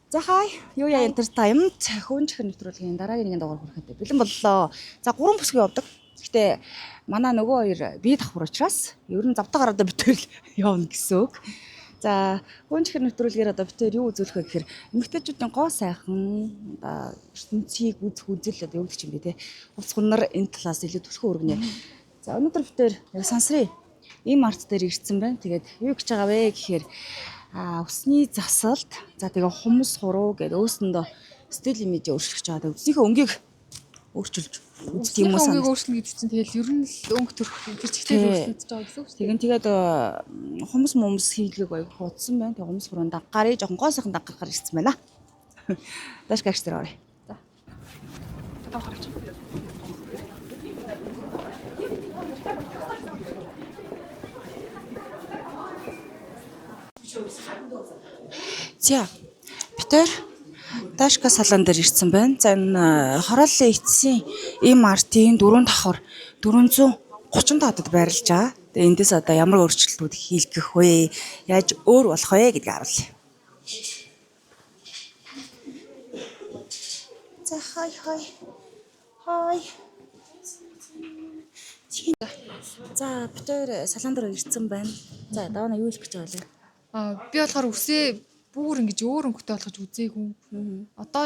За хай, юу яа entertainment хүн чихэр нэвтрүүлгийн дараагийн нэгэн дугаар хүрэхэд бэлэн боллоо. За 3 бүсгүй явдаг. Гэхдээ манай нөгөө хоёр бие давхар учраас ер нь завтаа гараад битүүл явна гэсэн үг. За хүн чихэр нэвтрүүлгээр одоо битээр юу үзүүлэх вэ гэхээр эмэгтэйчүүдийн гоо сайхан ертөнцийг үзэх үзэл одоо юу гэдэг юм бэ те. Хувц гунар энэ талаас илүү төлхөө өргөнэ. За өнөөдөр битээр яг сансрын ийм арт дээр ирсэн байна. Тэгээд юу гэж байгаа вэ гэхээр усны засалт за тэгээ хумс хуруу гэдэг өөрсөндөө стил имиж өөрчлөж байгаа. Үснийхээ өнгийг өөрчилж үздэг юм уу санаа. Өнгийг өөрчлөн гэдэг чинь тэгэл ер нь л өнгө төрөх тэр чигтэл өөрчлөгдөж байгаа гэсэн үг шүү дээ. Тэгээд хумс момс хийлгэг баяг хуудсан байна. Тэгээ хумс хуруу даггарыг жоохон гоо сайхан даггарахаар ирсэн байна. Даш гагч дээр орё. За. Одоо хараач. За битэр Дашка салон дээр ирсэн байна. За энэ хорооллын эцсийн ийм артын 4 давхар 435-д байрлаж байгаа. Тэгээ эндээс одоо ямар өөрчлөлтүүд хийлгэх вэ? Яаж өөр болох вэ гэдгийг харуулъя. За хай. За битэр салон дээр ирсэн байна. За даваа юу хэлэх гэж байгаа вэ? Би болохоор үсээ бүр ингэж өөр өнгөтэй болгож үзээгүй. Одоо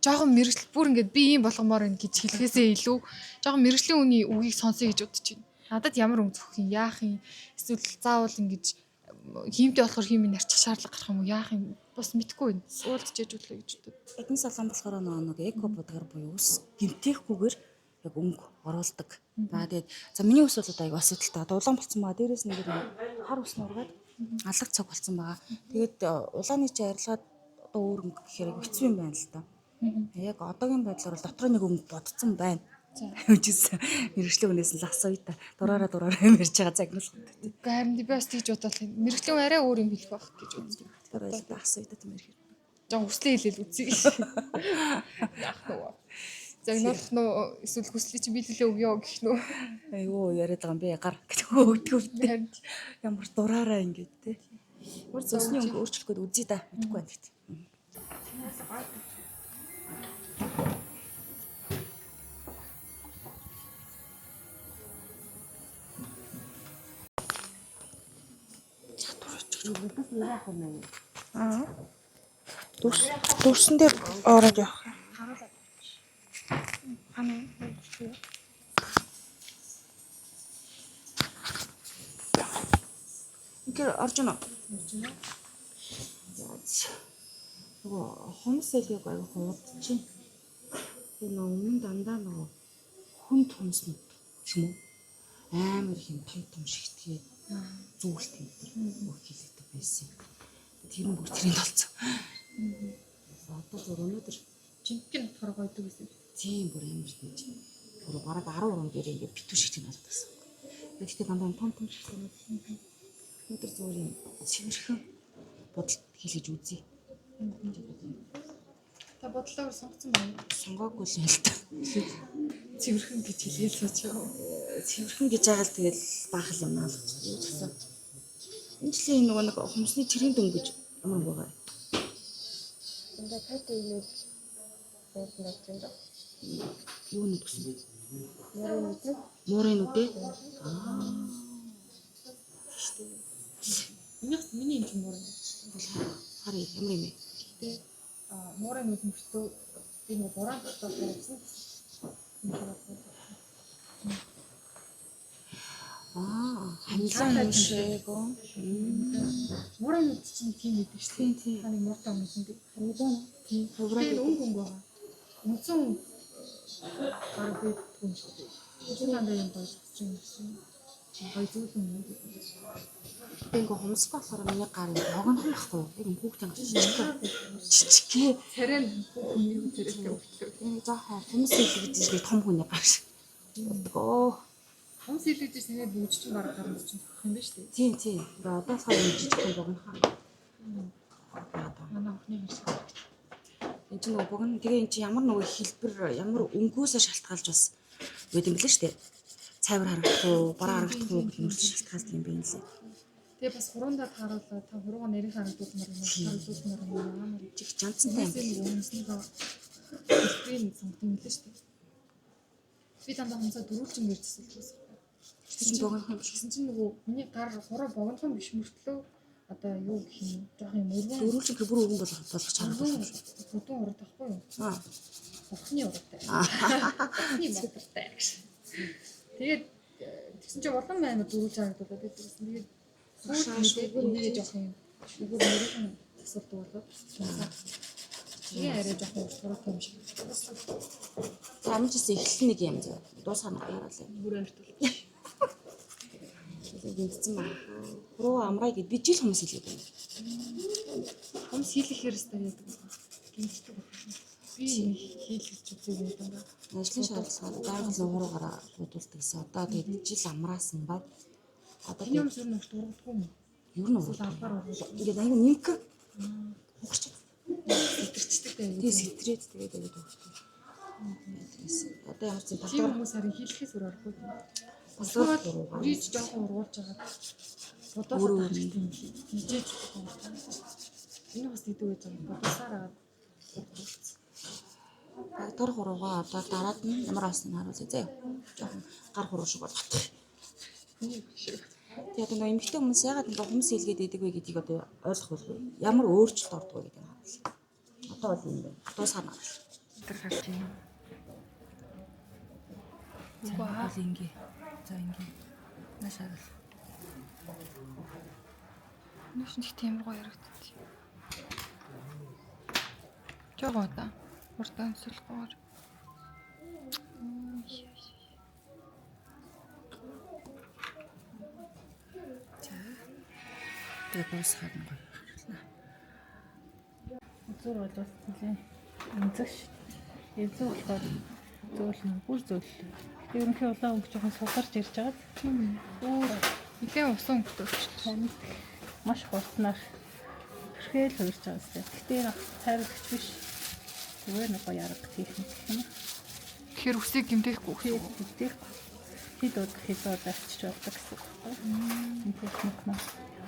жоохон мэрэгжил бүр ингэж би ийм болгомоор байна гэж хэлэхээсээ илүү жоохон мэрэгжлийн үний үгийг сонсъё гэж бодож байна. Надад ямар өнгө зөхөх юм, яах юм, эсвэл заавал ингэж хиймтэй болохоор хиймийн нарчих шаардлага гарах юм уу, яах юм бас мэдэхгүй байна. Уулзчээж үзлээ гэж бодод. Эдний салон болохоор нэг эко бодгаар буюу ус гэмтээхгүйгээр яг өнгө оруулдаг. Тэгээд за миний ус бол одоо аяг асуудалтай. Одоо улаан болсон байгаа. Дээрээс нэг хар ус нургаад алга цаг болсон байгаа. Тэгээд улааны чи арилгаад одоо өөр өнгө гэхээр хэцүү юм байна л да. Яг одоогийн байдлаар бол дотор нэг өнгө бодсон байна. Үжис мэрэгжлийн үнээс нь лас уйта дураараа ярьж байгаа загнуулах гэдэг. Харин би бас тийж бодвол мэрэгжлийн арай өөр юм хэлэх байх гэж үздэг. Дураараа лас уйта тийм ярих. Жон хүслээ хэлээл үзье. Яах вэ? Загнуулах нь эсвэл хүслийг чи биелүүлээ өгөө гэх нь үү? Айгүй яриад байгаа юм би гар гэдэггүй өгдөгтэй. Ямар дураараа ингэж те. Өөр зүсний өнгө өөрчлөх гээд үзье да. Мэдэхгүй байна гэдэг. Дурсан дээр ороод явах. Игэр орж гэнэ. Нөгөө хумсэл яг аяг хуудчих. Тэгээ нөгөө өмнө дандаа нөгөө хүн томснод ч юм уу амар их юм том шигтгээ зүгэлт юм дээр хийлэгдэх байсан. Тэр нь бүр тэрийг толцсон. Одоо зөв өнөөдөр Жинхэнэ болохоор гойдог гэсэн. тийм бүр амар тийж. Бүр бараг 13 дээр ингээд битүү шигтгийг алдсан. Гэхдээ дандаа том шигтгэнүүд өнөөдөр зөвөр юм цэвэрхэн бодолт хийлгэж үзье. Та бодлоор сонгоцсон байна. Сонгоогүй л юм л та. Цэвэрхэн гэж хэлээл сууч. Цэвэрхэн гэж байгаа л тэгэл баах юм аа л гэсэн. Энэ жилийн нөгөө нэг хумсны тэрийн дүн гэж ямар байгаа. Эндээ тайтай илээд байдаг юм даа. Юу нэг гэсэн бэ? Морин үдээ. Миний юм чинь морин. Харин ямар юм бэ? Гэтэ морин үд мөртөө би нэг буран дотор байсан. Хамлаа шиг. Морин үд чинь тийм байдаг шүү дээ. Тийм. Ханы мууртаа өмнөд. Хамлаа. Тийм. Хөврөг өнгө байгаа. Үнсэн гараг бид хүн шүү дээ. Чиний юм болж чинь гэсэн. Гой зүйл юм. Ингээ хумс болохоор миний гарын богонох байхгүй. Яг хүүхдийн жижиг. Царай хүний царайтай өгтлөө. Заахаа хумс хэлгэж том хүний гар шиг. Оо. Хумс хэлгэж санаа бүгд чинь гарах гарч чинь тох юм ба шүү дээ. Тийм. Одоо болохоор жижиг том богонох. Манай охины хэрэг. Энд чинь нөгөө богино тэгээ эн чинь ямар нөгөө хэлбэр ямар өнгөөсөө шалтгаалж бас байд юм блэ шүү дээ. Цайвар харагдах уу, бараа харагдах уу гэх юм шалтгаалдаг юм байна лээ. Тэгээ бас хурундаа тааруулаад та хурууга нэрийг харагдуулмаар юм уу? Харагдуулмаар юм аа. Чих жанцтай юм. Үнэснийхөө би сонгох юм л шүү дээ. Би дандаа хэмцээ дөрүүлчин гэр засвал байсан. Чи богино юм шиг. Тэгсэн чинь нөгөө миний гар хуруу богинохон биш мөртлөө одоо юу гэх юм жоох юм өргөн Дөрүүлж бүр өргөн болгох чарга юм шиг. бүдүүн урд тахгүй юу? Аа. Ухны урдтай. Ухны мотортай гэж. Тэгээд тэгсэн чинь улам амар дөрүүлж харагдуулаад байсан. Тэгээд сүүл мэдээд жоох юм шүгүр нэрийн тасалд болоод тэгээ арай жоох юм урд юм шиг. Амжсэн эхлэл нэг юм зөө. Дуусгана хараалаа. Бүр амтал. Гинцсэн байна. Хуруу амраа гэд би жил хүмүүс хэлээд байна. Хүмүүс хийлэхээр өстэй яадаг. Гинцдэг байна. Би хийлгэж үзээгүй юм байна. Ажлын шаардлагаар байгаль ууруугаараа шуудуулдаг гэсэн. Одоо тэгээд жил амраасан баг. Одоо Энэ юмс юу нэг дургдгүй юм. ер нь Эсвэл албаар уурдаг. ингээд аюу нэмэх ухарч. Сэтэрчдэг дээ. Тэгээ сэтрээд тэгээд өгдөг. Одоо ямар ч Тийм татвар хүмүүс харин хийлэхээс өөр аргагүй. татвар Эсвэл рич жоохон ургуулж байгаа. Бодоод Өөрөө тийм хижээж байгаа. Энэ бас хэдүү гэж байгаа. Бодосаараа татвар хуруугаа одоо дараад нь ямар асныг харуулъя заяа. Жохон гар хуруу шиг болгох. Тэгээд одоо эмэгтэй хүмүүс ягаад ингээ хүмүүс хэлгээд идэг вэ гэдгийг одоо ойлгох болов. Ямар өөрчлөлт ордог вэ гэдэг нь харуулъя. Одоо бол юм байна. Дуусгана. Тэр харж байна. Бол ингээ. За ингээ. Нашаа. Нүш нэг тийм гоё ярагдчих. Жогоо та. Уртаа өмсөлгөөр. Тэгээд дуусгана гоё. Зүр бол нэлээ өнцөгш. Эвлүү болохоор зөөлнө бүр зөөллөө. Ерөнхий улаан өнгө жоохон сулгарч ирж байгаа. Өөр Нилээн усан өнгөтэй танд маш хурднаар хэрхэл хөрж байгаа зү. Гэтэ энэ цайрагч биш. Зүгээр нэг гоё арга техник юм. тэгэхээр үсийг гимтэхгүй гэсэн. Тэгтээ хэд удаа арчиж болдог гэсэн үг байна. Энэ техник маань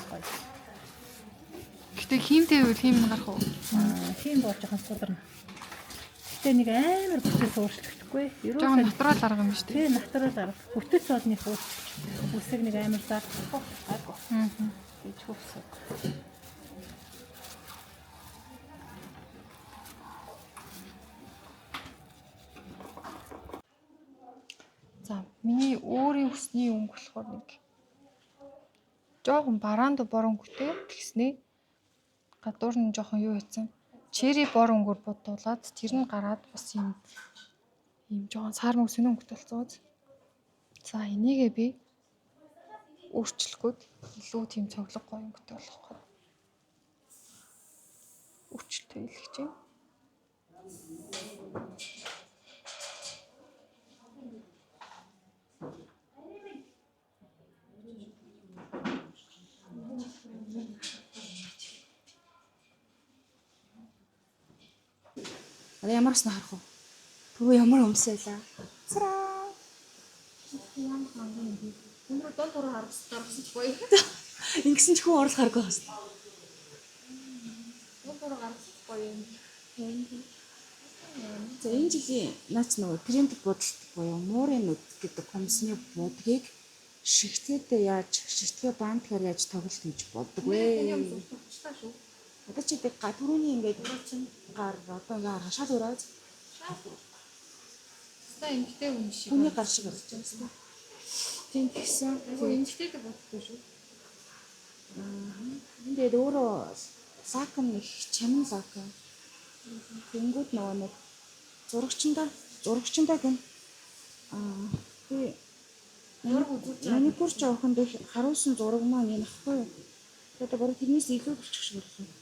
гоё. Гэтэ хиймтэй үйл хийм нь гарах уу? Тийм бол жоохон суларна. Гэтэ нэг амар бүтэц өөрчлөгдөхгүй. Жохон натурал арга юм шүү дээ. Тэгээ натурал арга. Бүтэц болны өөрчлөгдөж. Үсэг нэг амар заахгүй. Айгу. Гэж хөвсөг. За, миний өөрийн хүсний өнгө болохоор нэг жоохон бараанд бор өнгөтэй тэгснээ гадуур нь жоохон юу хийсэн. Чери бор өнгөөр будуулаад тэр нь гараад бас юм жоохон сар мөг сүнэн өнгөтэй болсон. За, энийгээ би өөрчлөхөд илүү тийм цоглог гоё өнгөтэй болох гээд өөрчлөлтөө хийлгэж байна. Одоо ямар ч харах уу? Төвөө ямар өмсөөлаа. Цараа. Ямар ханган юм бэ? Өмнө дон дураа харгасан гоё. Ингэсэн ч хүн орлох харахгүй байна. Дон дураа харгасан гоё юм. За энэ жилийн наач нөгөө тренд бодолт буюу муурын нүд гэдэг комиссны будгийг шигтгэдээ яаж шигтгэ бантгаар яаж тоглолт хийж болдог вэ? Одоо чи тэг түрүүний ингээд гар одоо яар хашаал өрөөж Та эмгтэй хүн шиг. хүний гар шиг болж байна. Тийм гэсэн. Эмгтэйтэй боддог шүү. Энд өөрөө сакн их чамин сакн. Тэнгүүд нөгөө нэг зурагчандаа гэн би маникюр жоохонд их харуулсан зураг маань юм ахгүй. Тэгээд баруун тэрнээс илүү болчих шиг байна.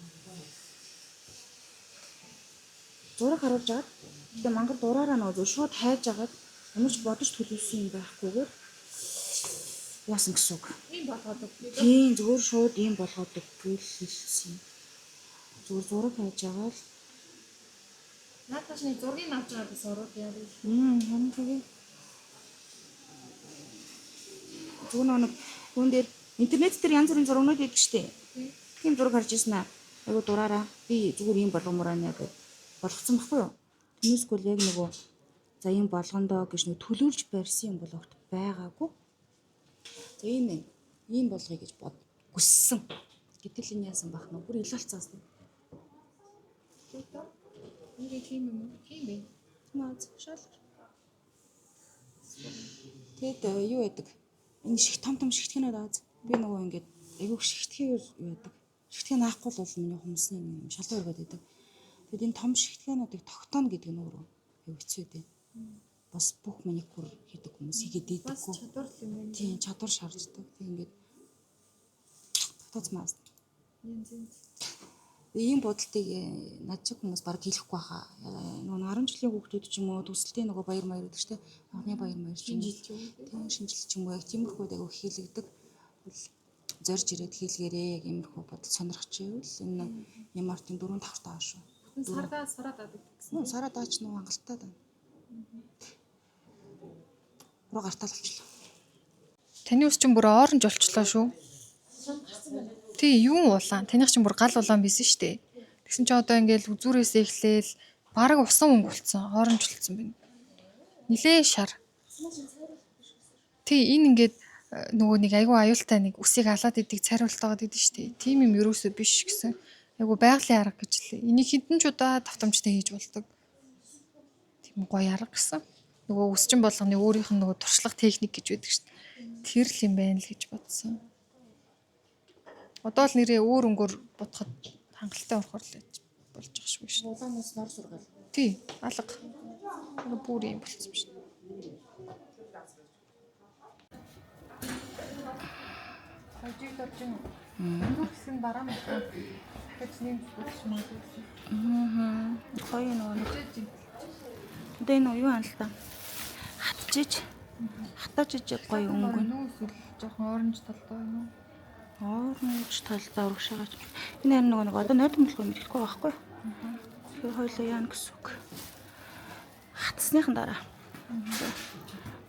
Зураг харуулж агаад тэгээ мангар дураараа нөгөө шууд хайж агаад ямар ч бодож төлөвлөсөн юм байхгүйгээр яасан гэсэн үг. Ийм болгоод өгдөө. Тийм зүгээр шууд ийм болгоод өгүүлсэн. Зүгээр зураг хайж агаад Наадаш нэг зургийг авч байгаа бас ороод яа. харин тэгээ зүүн нэг хүн дээр Интернет дээр янз бүрийн зурагнууд байдаг штеп. Тийм зураг харж ирсэн аа. Айгу дураараа би зүгээр юм болгомоор байна гэж болгоцсон баггүй юу? Түүнээсгүй яг нөгөө за юм болгондоо гэж нөгөө төлөвлөж барьсан юм бол огт байгаагүй. За ийм болгоё гэж хүссэн. Гэтэл энэ яасан бах нь бүр ил болцоос. Ингээ тийм юм уу? Тийм бэ. Маац шал. Тэгэд юу яадаг? Энэ шиг том шигтгэнүүд ааз. Би нөгөө ингээд айгуу шигтгэгээр юу яадаг? Шигтгэн наахгүй л бол миний хүмүүсийн юм шалуу өргөд байдаг. Тэгэд энэ том шигтгэнүүдийг тогтооно гэдэг нь өөрөө айгуу хэцүү дээ. Бас бүх маникюр хийдэг хүмүүс хийгээд дийдэггүй. Чадвар л юм байна. Тийм чадвар шаарддаг. Тэг ингээд тогтооцмаас. Ийм бодолтыг над чиг хүмүүс баг хэлэхгүй хаа. Нөгөө 10 жилийн хүүхдүүд ч юм уу төсөлтийн нөгөө баяр маяр гэдэг чинь анхны баяр маяр чинь тийм шинжилж ч юм уу яг тиймэрхүү айгу хийлэгдэг. Зорж ирээд хийлгэрээ яг иймэрхүү бодол сонирхож ивэл энэ Ямартын 4-5 таа шүү. Сараад авдаг гэсэн. Сараад аач нөгөө хангалттай байна. Руу гартал болчихлоо. Таны ус чинь бүр оранж болчлоо шүү. Тий, юу улаан? Таних чинь бүр гал улаан байсан шүү дээ. Тэгсэн чинь одоо ингээл үзүүрээс эхлээл бараг усан өнгө болсон, оранж болсон байна. Нилээ шар. Тий, энэ ингээд нөгөө нэг айгүй аюултай нэг үсийг алаад идэг цариултаагаад идэв шүү дээ. Тим юм ерөөсөө биш гэсэн. Айгүй байгалийн арга гэж л. Энийг хідэн ч удаа давтамжтай хийж болдог. Тийм гоё арга гэсэн. Нөгөө үсчин болгоны өөрийнх нь нөгөө туршлага техник гэж байдаг шүү дээ. Тэр л юм байна л гэж бодсон. Одоо л нэрээ өөр өнгөөр бодоход хангалттай орохор л болж байгаа шүү дээ. Улаанаас нор сургаал. Тий, алга. Бүр юм болцсон шүү дээ. Хажиг доржин. Юу гэсэн бараа мөн. Гэж нэмж үзэж магадгүй. Гоё нөгөө. Одоо энэ юу аана л та. Хатажиж гоё өнгө. Нүүс жоохон оранж талтай байна уу? Оранж талдаа урагшаагач. Энэ нөгөө одоо нойрмолгүй мэдэхгүй байхгүй. Тэр хоёлоо яана гэсэн үг. Хатсныхан дараа.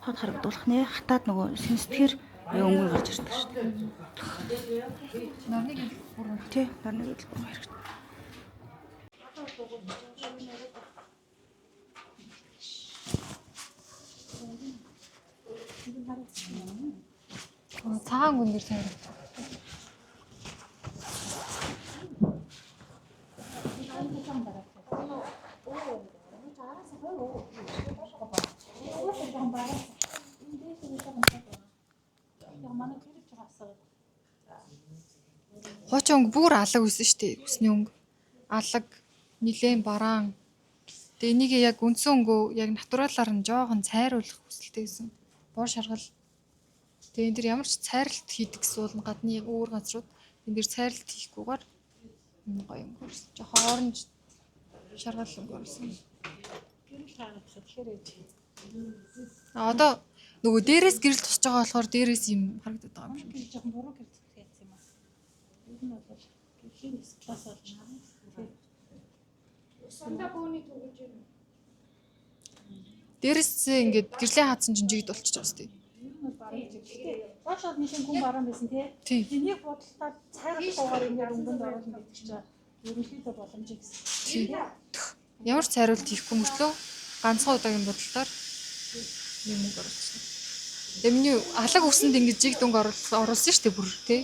Хот харагдуулах нэ хатаад нөгөө сэнстгэр өнгө гарч ирдэг шүү дээ. Нарны гэл бүр Тий, нарны гэл бүр хэрэгтэй. цагаан гүн дээр сайн. Хуучин өнгө бүр алга байсан шүү дээ. Үсний өнгө. Алга, нилээн бараан. Тэгээ энийг яг үндсэн өнгөө яг натуралаар нь жоохон цайруулах хүсэлтэй байсан. Бор шаргал. Тэгээ энэ дэр ямар ч цайралт хийдэг эсвэл гадны өөр газрууд энэ дэр цайралт хийхгүйгээр энэ гоё өнгө өрсөн. Жоохон оранж шаргал өнгө өрсөн. Гэрэл хаагаад тэгэхээр ээж. Одоо нөгөө дээрээс гэрэл тусч байгаа болохоор дээрээс юм харагдаад байгаа юм шиг. Би жоохон буруу гэрэл хийсэн юм аа. Ер нь бол гэрлийн класс болж байгаа. Сандаа бөөний түгэж юм. Дээрээс ингээд гэрлийн хаадсан чинь жигд болчихж байгаа сте. Баашаад нэг хүн бараан байсан тий. Энийг бодлоо цайруулахаар ингээд өнгөнд оруулна гэдэг чинь ерөнхийдөө боломж гэсэн. Ямар ч цайруулт хийхгүй мөртлөө ганцхан удаагийн бодлоор юм өнгө оруулсан. Тэгээ миний алаг үсэнд ингээд жиг дүнг оруулсан шүү дээ бүр тий.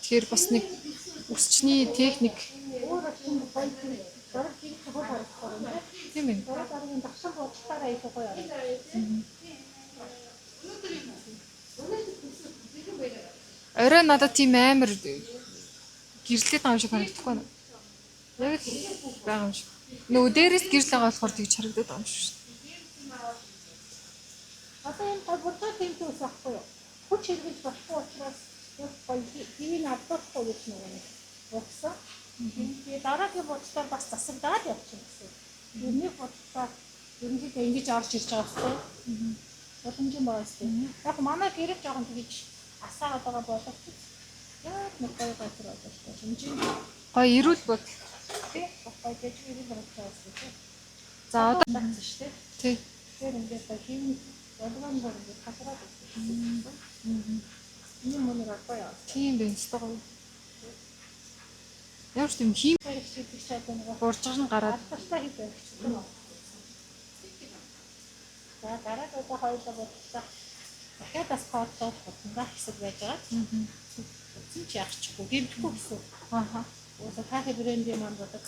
Тэгэхээр бас нэг үсчний техник Өөр хүн гоё дөрөв хийх хол харагдах юм байна. тийм ээ. Дараагийн дагшин бодлогоороо их гоё орно. Орой надад тийм амар гэрлээд байгаа юм шиг харагдахгүй байна. Яг л байгаа юм шиг. Нөгөө дээрээс гэрл байгаа болохоор тэгж харагдаад байгаа юм шиг. Одоо энэ гол бодлого тэмдэг ус ахгүй юу? Хүч хэрэгж болохгүй учраас яг гоё тийм алдахгүй гэж нэг утсан. Тэгээ дараагийн бодлоор бас засагдаад явчихсан гэсэн. Тэрний бодлоор ерөнхийдөө ингэж орж ирж байгаа байхгүй. Боломжтой байгаа юм. Яг манай гэрэл жоохон тэгж асаагаад байгаа боловч яг нэг гоё газар болоо шүү дээ. Хэмжээ Гоё эрүүл бодол. тий. Гоё гэж ирэл болчихсон шүү. За одоо Багц шүү дээ. тий. Тэр ингээд хийм болгоомжоор ингээд хасраад байна. Энэ мөнөр албаа яа. Тийм байх ёстой гоё. Ямар ч тийм хийм Хэрэгсэлдэг чадвар нэг буржгар нь гараад албастай хийх хэрэгсэлдэг. За дараа одоо хоёулаа бодлоо. Дахиад бас кодтой хутга хэсэг байж байгаа. Үгүй чи яахчихгүй гэмтэхгүй гэсэн. ааха. Ууса кафе брендийн манд бодог.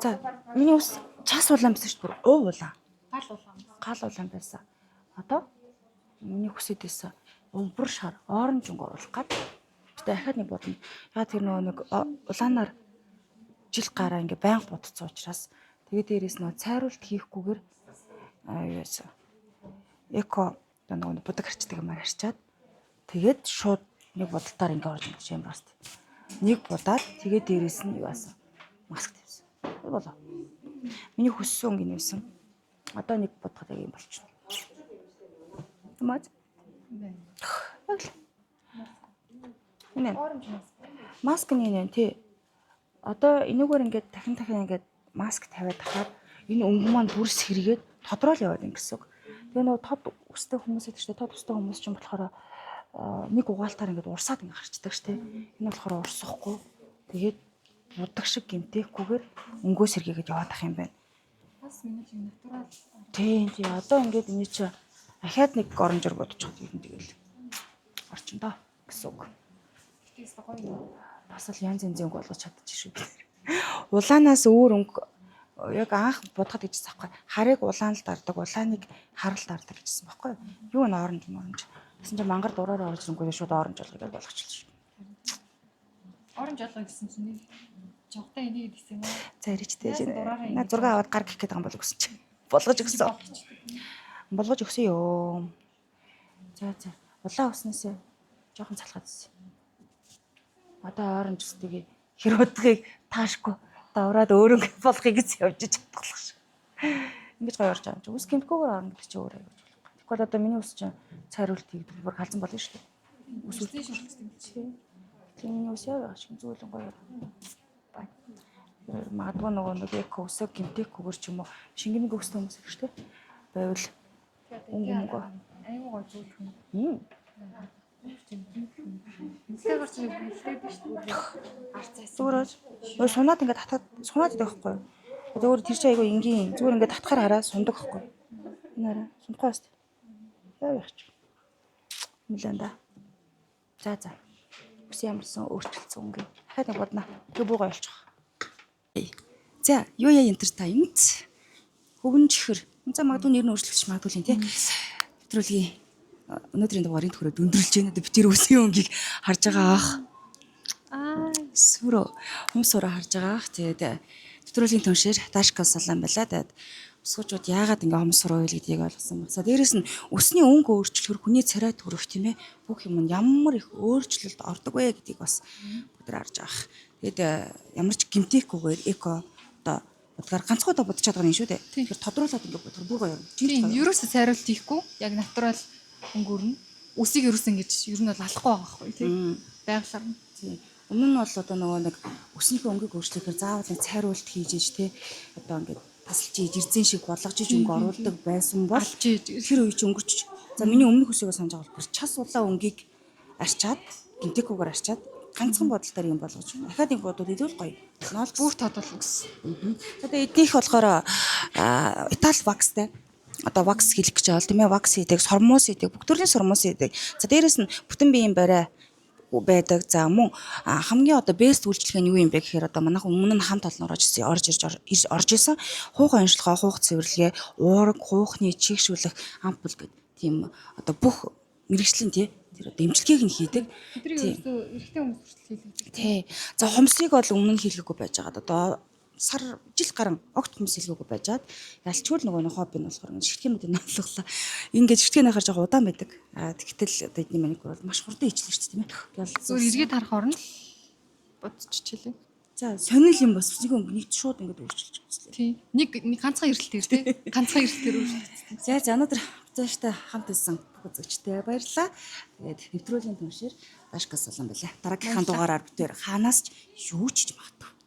За миний ус час улаан байсан шүү дээ. Уув улаан. Гал улаан. Гал улаан байсан. Одоо миний хүсэж байсан умбар шар оранж өнгө оруулах гээд дахиад нэг бодно. Яа тэр нөгөө нэг улаанаар жил гараа ингээ байнга бодцсон учраас тэгээд дээрээс нөгөө цайруулт хийхгүйгээр юу яасан. Эко нөгөө будаг харчдаг юм арчаад тэгээд шууд нэг бодолтоор ингээ орж ирж юм байна. Нэг будаад тэгээд дээрээс нь юу яасан. Маск тавьсан. Болоо. Миний хүссэн өнгө нээсэн. Одоо нэг бодоход яг юм болчихно. Тэмээд. Нэ. Маск нэ тий. Одоо энэгээр ингээд дахин ингээд маск тавиад тахаар энэ өнгө маань бүрс хэрэгээд тодорол яваад ингэсэн үг. Тэгээ нөгөө тод өстэй хүмүүс гэдэг чинь тод өстэй хүмүүс ч юм болохоор нэг угаалтаар ингээд урсаад ингээд гарчдаг штэ. Энэ болохоор урсахгүй. Тэгээд будаг шиг гимтэхгүйгээр өнгөө сэргээгээд яваад ах юм байна. Бас миний шиг натурал. Тийм тий. Одоо ингээд энэ чи ахаад нэг оранжор бодчих юм тэгэл. Орчиндоо гэсэн үг. Тэгээс гоё. Бас л янз янзын өнгө болгож чадчих шүү. Улаанаас өөр өнгө яг анх бодоход гэжсэн байхгүй. Харыг улаан л дардаг, улааныг харал дардаг гэжсэн байхгүй. Юу н оранж. Тэсэн чи мангар дураараа орж өнгөө шууд оранж болгоод болгочихлоо шүү. Оранж олоо гэсэн чинь нэг жогтой энийг гэсэн юм аа. За ирчтэй. Дураараа Наа 6 аваад гар гих гээд байгаа юм болов гэсэн чи. Болгож өгсөн. Болгож өгсөн ёо. За. Улаан уснасаа жоохон залхаад ирсэн. Одоо оранж үстэйг хэр удгийг таашгүй давраад өөрөө болгохыг гэж явж чадах шиг. Ингэж гоё орж байгаа юм чи. Үс гэмтгүйгээр орно гэдэг чи өөр аяг болж болох. Тэгэхгүй одоо миний ус чинь цайруулт хийгдэл бүр халзан болно шүү дээ. Үс үстэй шүрхсэн чи. Миний ус яа шиг зөөлөн гоё. Магадгүй нөгөө нэг эко усаа гэмтэхгүйгээр ч юм уу шингэнийг өстэй хүмүүс их шүү дээ. Байвал өнгө. Аюу гоё зөөлөх юм. Үнэхээр гарч ирээд биш үү? Арцаас. Зүгээр сунаад ингээд татаад сунаад идэх байхгүй юу? Зүгээр тэр чинь айгүй энгийн зүгээр ингээд татхаар хараа сундаг байхгүй юу? Энэ хараа сундахгүй баст. Яа яах ч. Милэн да. За. Үс ямарсан өөрчлөлтсөн өнгө. Дахиад нэг бодно. Тэгээ буугаа олчих. За, юу яа entertainment. Хөвөн чихэр. За магадгүй нэр нь өөрчлөгдөж магадгүй л юм тий. Нэвтрүүлгийн өнөөдрийн дугаарыг төгрөөд өндөрлж байна. Би тэр үсгийн өнгийг харж байгаа ах. Сүрөө хүмүүсөөрөө харж байгаа ах. Тэгээд нэвтрүүлгийн түншээр Ташка салаан байлаа. Тэгээд усгочууд яагаад ингээ хүмүүсөөрөө үйл гэдгийг ойлгосон байна. Дээрээс нь үсний өнгө өөрчлөхөр хүний царай төрөх тийм ээ. Бүх юм нь ямар их өөрчлөлт ордог вэ гэдгийг бас бүгд харж байгаа. Тэгээд ямар ч гимтэхгүйгээр эко одоо бодгаар ганцхан удаа бодож чаддаг юм шүү дээ. Тэгэхээр тодруулаад ингээ бодох бүр гоё юм. Тийм, ерөөсөө сайруулт хийхгүй, яг натурал өнгөөр нь үсийг ерөөсөн гэж ер нь бол алахгүй байгаа байхгүй тийм. Байгалаар нь. Тийм. Өмнө нь бол одоо нөгөө нэг өснийхөө өнгөийг өөрчлөхөөр заавал нэг цайруулт хийж иж тий. Одоо ингээ тасалж иж ирзэн шиг болгож иж өнгө оруулдаг байсан бол тэр үе чи өнгөрч. За миний өмнөх үсээгөө санаж байгаа бол час улаан өнгийг арчаад гинтэкгүйгээр арчаад ганцхан бодолтоор юм болгож байна. Дахиад нэг бодвол идэвэл гоё. Ноол бүр тодол гэсэн. Тэгээ эднийх болохоор Итали вакстай. Одоо вакс хийх гэж байгаа тийм ээ. Вакс хийдэг, сормоос хийдэг, бүх төрлийн сормоос хийдэг. За дээрэс нь бүтэн биеийн барай байдаг. За мөн хамгийн одоо бест үйлчлэг нь юу юм бэ гэхээр одоо манайхан өмнө нь хамт олон орж исэн хуучин онцлогоо, хуух цэвэрлэгээ, уураг, хуухны чигшүүлэх ампул гэдэг тийм одоо бүх мэрэгжлийн тий тэр одоо эмчилгээг нь хийдэг. Тэдрийг ерөөсөө эрэгтэй хүмүүс хүртэл хийлгдэг. Тий. За хумсыг бол өмнө нь хийлгэхгүй байж байгаа. Одоо сар жил гарan огт хүмүүс илгөөгүй байжгаад ялчгүй нөгөө нэг хобби нь болохоор шигтгээнүүдийн ноолголоо. Ингээд шигтгээнээ харж байгаа удаан байдаг. Тэгтэл одоо эдний маникюр бол маш хурдан ижлэх шүү дээ тийм ээ. Зүгээр эргээд харах орно л бодчихчихлээ. За сонир юм бас нэг өнгөний шууд ингээд өөрчилж үзлээ. Тий. Нэг ганцхан эрэлтээр тий. Ганцхан эрэлтээр өөрчлөгдсөн. За өнөөдөр цааштай хамт байсан бүх үзэгчтэй баярлалаа. Тэгээд нэвтрүүлгийн түншээр Дашка салан байлаа. Дараагийнхаа дугаараар битээр хаанаас ч юу ч магадгүй.